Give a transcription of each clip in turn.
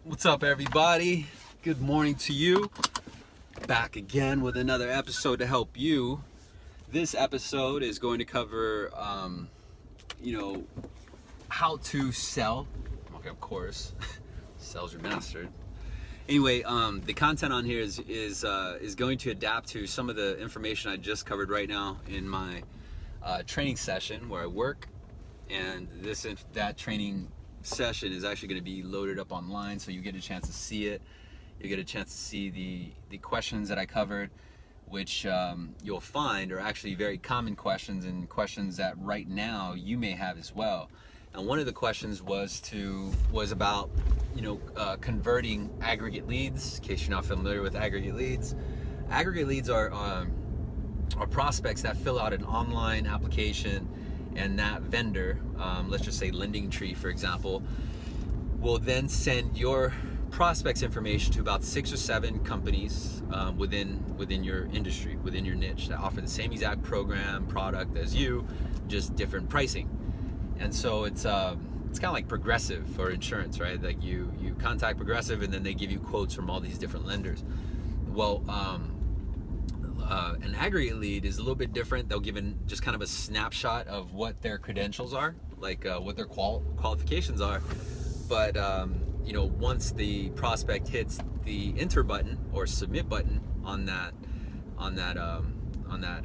What's up, everybody? Good morning to you. Back again with another episode to help you. This episode is going to cover, how to sell. Okay, of course, SalesRemastered. Anyway, the content on here is going to adapt to some of the information I just covered right now in my training session where I work, and that training session is actually going to be loaded up online, so you get a chance to see it. You get a chance to see the questions that I covered, which you'll find are actually very common questions and questions that right now you may have as well. And one of the questions was about converting aggregate leads. In case you're not familiar with aggregate leads, aggregate leads are prospects that fill out an online application, and that vendor, let's just say LendingTree for example, will then send your prospects information to about 6 or 7 companies within your industry, within your niche, that offer the same exact product as you, just different pricing. And so it's kind of like Progressive for insurance, right? Like you contact Progressive and then they give you quotes from all these different lenders. Well, an aggregate lead is a little bit different. They'll give just kind of a snapshot of what their credentials are, like what their qualifications are. But once the prospect hits the enter button or submit button on that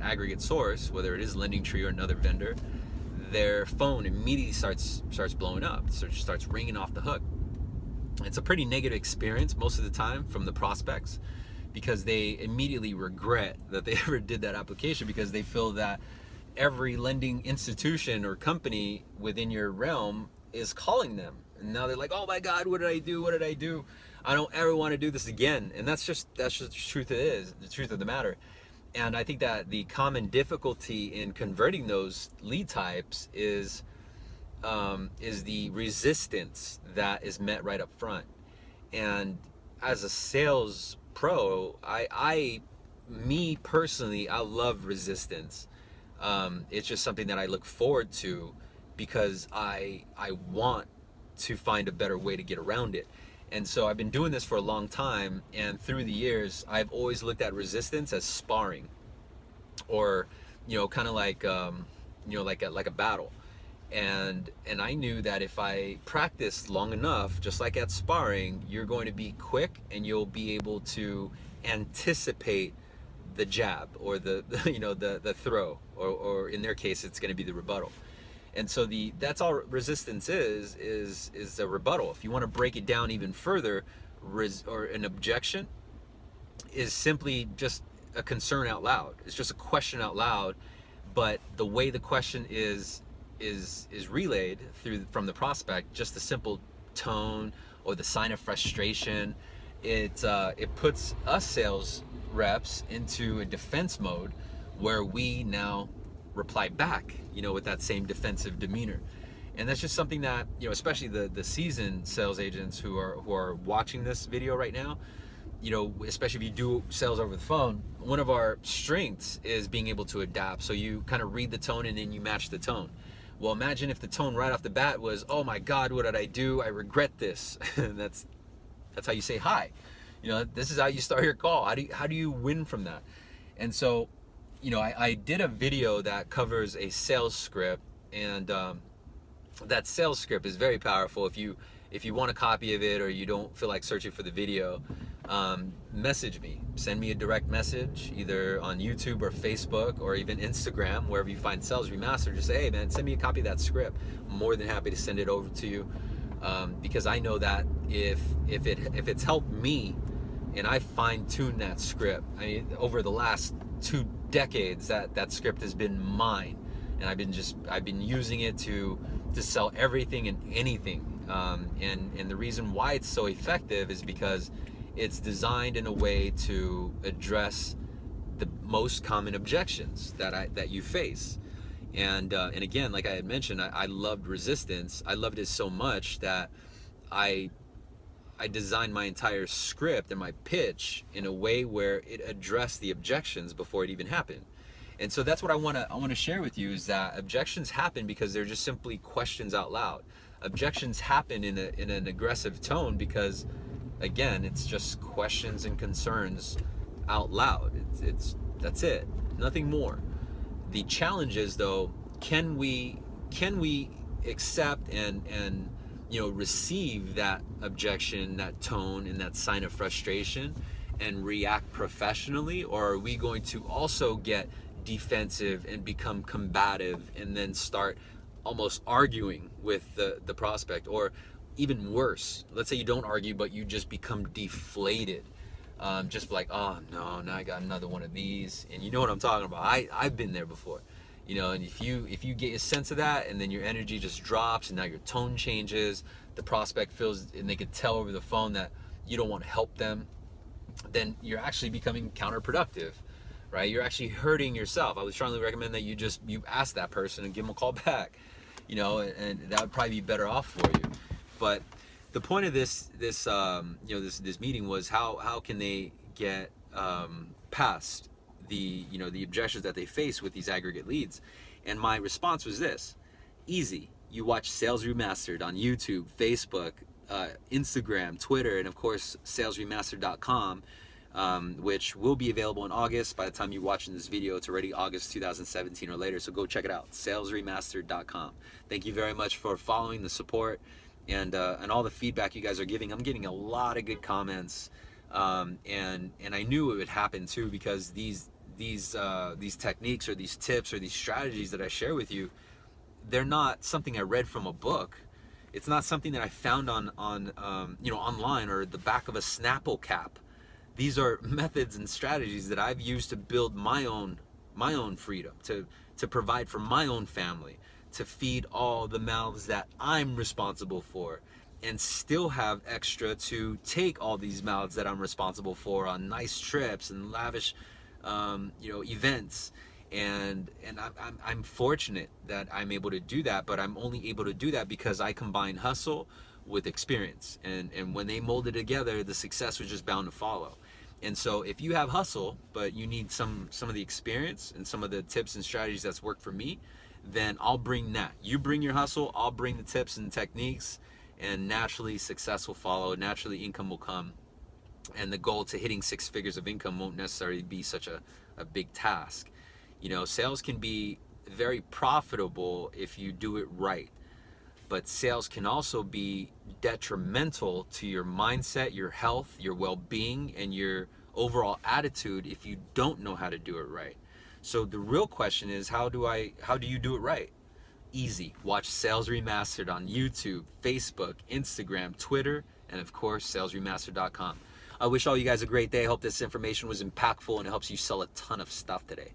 aggregate source, whether it is LendingTree or another vendor, their phone immediately starts blowing up, starts ringing off the hook. It's a pretty negative experience most of the time from the prospects, because they immediately regret that they ever did that application, because they feel that every lending institution or company within your realm is calling them. And now they're like, oh my God, what did I do? What did I do? I don't ever want to do this again. And that's just the truth the truth of the matter. And I think that the common difficulty in converting those lead types is the resistance that is met right up front. And as a sales pro, me personally, I love resistance. It's just something that I look forward to, because I want to find a better way to get around it. And so I've been doing this for a long time, and through the years I've always looked at resistance as sparring, or kind of like like a battle. And I knew that if I practiced long enough, just like at sparring, you're going to be quick and you'll be able to anticipate the jab or the throw, or in their case it's going to be the rebuttal. And so that's all resistance is a rebuttal. If you want to break it down even further, or an objection is simply just a concern out loud. It's just a question out loud, but the way the question is relayed from the prospect, just the simple tone or the sign of frustration, it puts us sales reps into a defense mode, where we now reply back, with that same defensive demeanor. And that's just something that, especially the seasoned sales agents who are watching this video right now, especially if you do sales over the phone, one of our strengths is being able to adapt. So you kind of read the tone and then you match the tone. Well, imagine if the tone right off the bat was, oh my God, what did I do? I regret this. That's how you say hi. This is how you start your call. How do you win from that? And so, I did a video that covers a sales script, and that sales script is very powerful. If you want a copy of it, or you don't feel like searching for the video, message me. Send me a direct message, either on YouTube or Facebook or even Instagram, wherever you find SalesRemastered. Just say, hey man, send me a copy of that script. I'm more than happy to send it over to you, because I know that if it's helped me, and I fine-tuned that script. I mean, over the last 2 decades, that script has been mine, and I've been using it to sell everything and anything. And the reason why it's so effective is because it's designed in a way to address the most common objections that you face. And again, like I had mentioned, I loved resistance. I loved it so much that I designed my entire script and my pitch in a way where it addressed the objections before it even happened. And so that's what I want to share with you, is that objections happen because they're just simply questions out loud. Objections happen in an aggressive tone because Again, it's just questions and concerns out loud. That's it. Nothing more. The challenge is, though, can we accept and receive that objection, that tone, and that sign of frustration, and react professionally, or are we going to also get defensive and become combative and then start almost arguing with the prospect? Or even worse, let's say you don't argue but you just become deflated, just like, oh no, now I got another one of these. And you know what I'm talking about. I've been there before. And if you get a sense of that, and then your energy just drops, and now your tone changes, the prospect feels, and they can tell over the phone that you don't want to help them, then you're actually becoming counterproductive, right? You're actually hurting yourself. I would strongly recommend that you ask that person and give them a call back, and that would probably be better off for you. But the point of this meeting was how can they get past the objections that they face with these aggregate leads. And my response was this: easy. You watch Sales Remastered on YouTube, Facebook, Instagram, Twitter, and of course SalesRemastered.com, which will be available in August. By the time you're watching this video, it's already August 2017 or later, so go check it out, SalesRemastered.com. Thank you very much for following, the support, and all the feedback you guys are giving. I'm getting a lot of good comments, and I knew it would happen too, because these techniques, or these tips, or these strategies that I share with you, they're not something I read from a book. It's not something that I found on online, or the back of a Snapple cap. These are methods and strategies that I've used to build my own freedom, to provide for my own family, to feed all the mouths that I'm responsible for, and still have extra to take all these mouths that I'm responsible for on nice trips and lavish events. And I'm fortunate that I'm able to do that, but I'm only able to do that because I combine hustle with experience, and when they molded together, the success was just bound to follow. And so if you have hustle but you need some of the experience and some of the tips and strategies that's worked for me, then I'll bring that. You bring your hustle, I'll bring the tips and techniques, and naturally success will follow. Naturally income will come, and the goal to hitting 6 figures of income won't necessarily be such a big task. Sales can be very profitable if you do it right, but sales can also be detrimental to your mindset, your health, your well-being, and your overall attitude if you don't know how to do it right. So the real question is, how do you do it right? Easy. Watch Sales Remastered on YouTube, Facebook, Instagram, Twitter, and of course SalesRemastered.com. I wish all you guys a great day. I hope this information was impactful and it helps you sell a ton of stuff today.